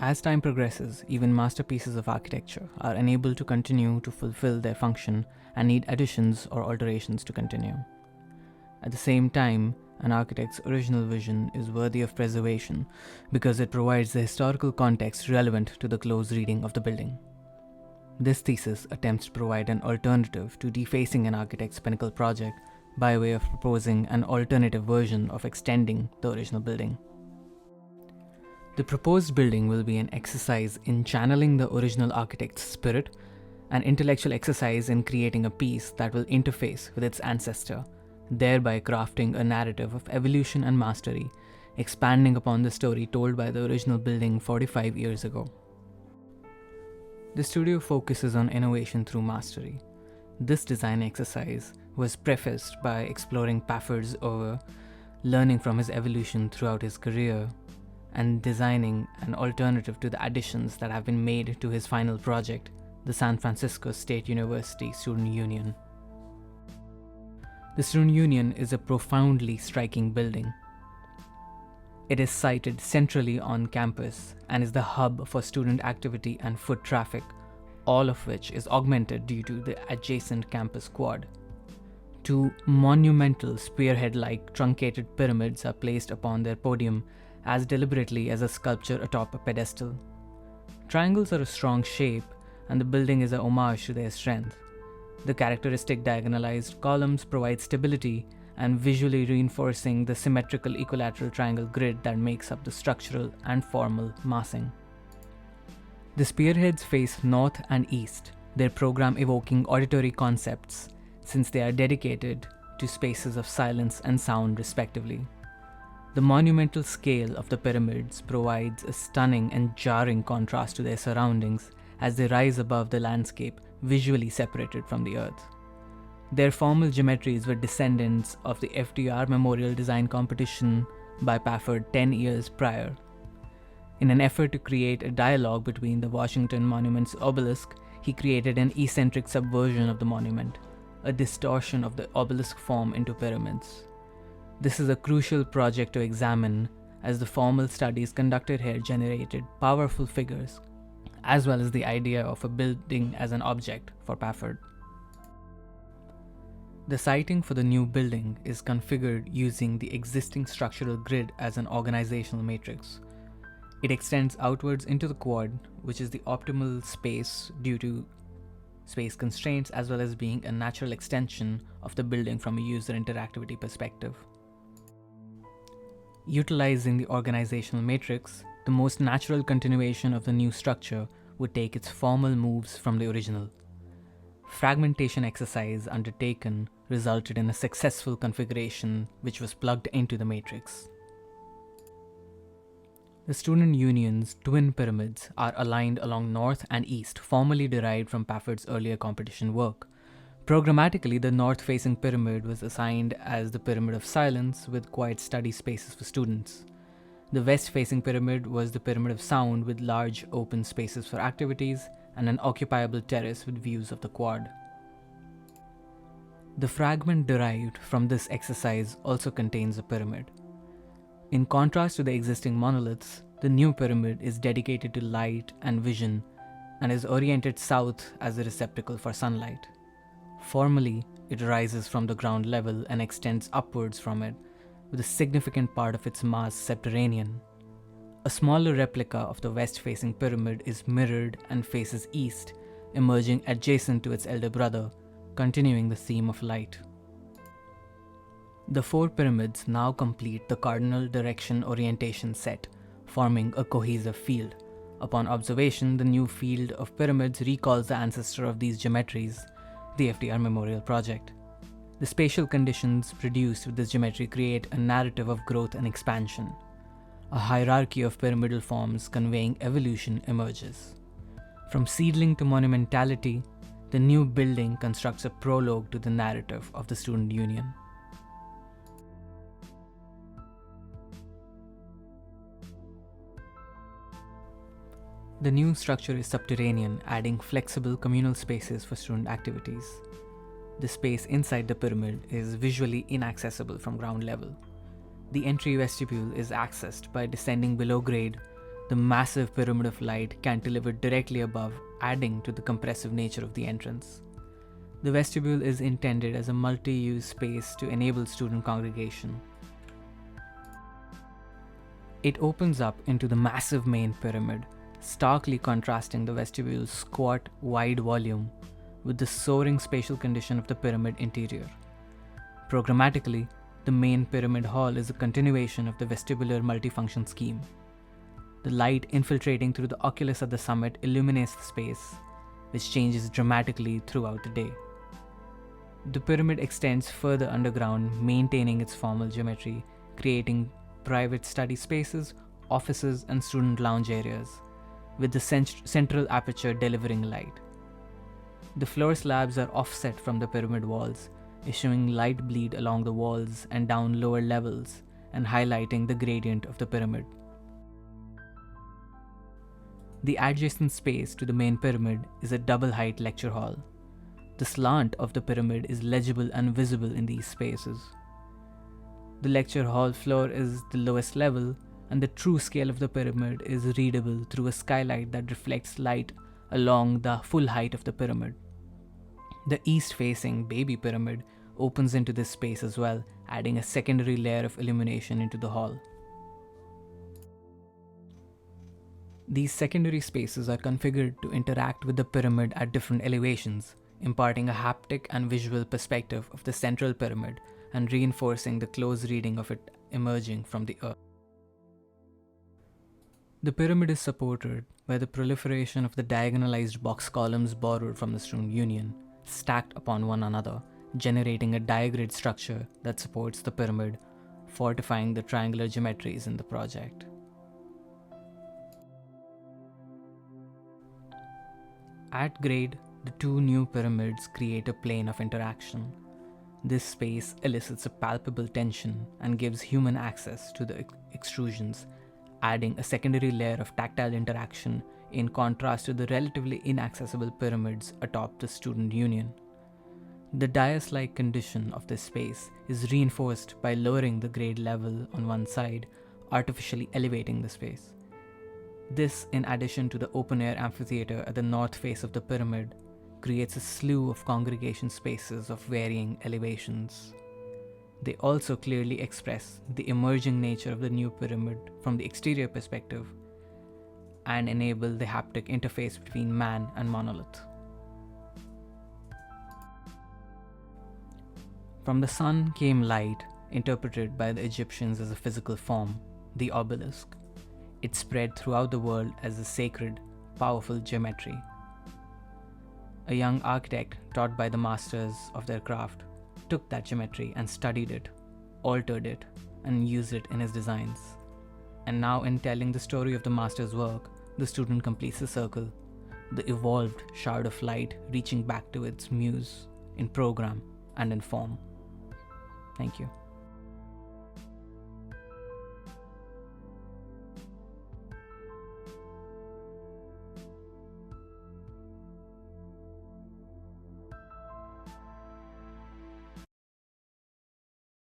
As time progresses, even masterpieces of architecture are unable to continue to fulfill their function and need additions or alterations to continue. At the same time, an architect's original vision is worthy of preservation because it provides the historical context relevant to the close reading of the building. This thesis attempts to provide an alternative to defacing an architect's pinnacle project by way of proposing an alternative version of extending the original building. The proposed building will be an exercise in channeling the original architect's spirit, an intellectual exercise in creating a piece that will interface with its ancestor, thereby crafting a narrative of evolution and mastery, expanding upon the story told by the original building 45 years ago. The studio focuses on innovation through mastery. This design exercise was prefaced by exploring Pafford's over, learning from his evolution throughout his career, and designing an alternative to the additions that have been made to his final project, the San Francisco State University Student Union. The Student Union is a profoundly striking building. It is sited centrally on campus and is the hub for student activity and foot traffic, all of which is augmented due to the adjacent campus quad. Two monumental spearhead-like truncated pyramids are placed upon their podium as deliberately as a sculpture atop a pedestal. Triangles are a strong shape, and the building is a homage to their strength. The characteristic diagonalized columns provide stability and visually reinforcing the symmetrical equilateral triangle grid that makes up the structural and formal massing. The spearheads face north and east, their program evoking auditory concepts, since they are dedicated to spaces of silence and sound respectively. The monumental scale of the pyramids provides a stunning and jarring contrast to their surroundings as they rise above the landscape, visually separated from the earth. Their formal geometries were descendants of the FDR Memorial Design Competition by Pafford 10 years prior. In an effort to create a dialogue between the Washington Monument's obelisk, he created an eccentric subversion of the monument, a distortion of the obelisk form into pyramids. This is a crucial project to examine, as the formal studies conducted here generated powerful figures, as well as the idea of a building as an object for Pafford. The siting for the new building is configured using the existing structural grid as an organizational matrix. It extends outwards into the quad, which is the optimal space due to space constraints as well as being a natural extension of the building from a user interactivity perspective. Utilizing the organizational matrix, the most natural continuation of the new structure would take its formal moves from the original. Fragmentation exercise undertaken resulted in a successful configuration which was plugged into the matrix. The Student Union's twin pyramids are aligned along north and east, formerly derived from Pafford's earlier competition work. Programmatically, the north-facing pyramid was assigned as the Pyramid of Silence with quiet study spaces for students. The west-facing pyramid was the Pyramid of Sound with large open spaces for activities and an occupiable terrace with views of the quad. The fragment derived from this exercise also contains a pyramid. In contrast to the existing monoliths, the new pyramid is dedicated to light and vision and is oriented south as a receptacle for sunlight. Formally, it rises from the ground level and extends upwards from it, with a significant part of its mass subterranean. A smaller replica of the west-facing pyramid is mirrored and faces east, emerging adjacent to its elder brother, continuing the theme of light. The four pyramids now complete the cardinal direction orientation set, forming a cohesive field. Upon observation, the new field of pyramids recalls the ancestor of these geometries, the FDR Memorial Project. The spatial conditions produced with this geometry create a narrative of growth and expansion. A hierarchy of pyramidal forms conveying evolution emerges. From seedling to monumentality, the new building constructs a prologue to the narrative of the Student Union. The new structure is subterranean, adding flexible communal spaces for student activities. The space inside the pyramid is visually inaccessible from ground level. The entry vestibule is accessed by descending below grade The massive pyramid of light cantilevered directly above, adding to the compressive nature of the entrance. The vestibule is intended as a multi-use space to enable student congregation. It opens up into the massive main pyramid, starkly contrasting the vestibule's squat, wide volume with the soaring spatial condition of the pyramid interior. Programmatically, the main pyramid hall is a continuation of the vestibular multifunction scheme. The light infiltrating through the oculus at the summit illuminates the space, which changes dramatically throughout the day. The pyramid extends further underground, maintaining its formal geometry, creating private study spaces, offices, and student lounge areas, with the central aperture delivering light. The floor slabs are offset from the pyramid walls, issuing light bleed along the walls and down lower levels, and highlighting the gradient of the pyramid. The adjacent space to the main pyramid is a double-height lecture hall. The slant of the pyramid is legible and visible in these spaces. The lecture hall floor is the lowest level, and the true scale of the pyramid is readable through a skylight that reflects light along the full height of the pyramid. The east-facing baby pyramid opens into this space as well, adding a secondary layer of illumination into the hall. These secondary spaces are configured to interact with the pyramid at different elevations, imparting a haptic and visual perspective of the central pyramid and reinforcing the close reading of it emerging from the earth. The pyramid is supported by the proliferation of the diagonalized box columns borrowed from the Student Union, stacked upon one another, generating a diagrid structure that supports the pyramid, fortifying the triangular geometries in the project. At grade, the two new pyramids create a plane of interaction. This space elicits a palpable tension and gives human access to the extrusions, adding a secondary layer of tactile interaction in contrast to the relatively inaccessible pyramids atop the Student Union. The dais-like condition of this space is reinforced by lowering the grade level on one side, artificially elevating the space. This, in addition to the open-air amphitheater at the north face of the pyramid, creates a slew of congregation spaces of varying elevations. They also clearly express the emerging nature of the new pyramid from the exterior perspective and enable the haptic interface between man and monolith. From the sun came light, interpreted by the Egyptians as a physical form, the obelisk. It spread throughout the world as a sacred, powerful geometry. A young architect, taught by the masters of their craft, took that geometry and studied it, altered it, and used it in his designs. And now, in telling the story of the master's work, the student completes the circle, the evolved shard of light reaching back to its muse in program and in form. Thank you.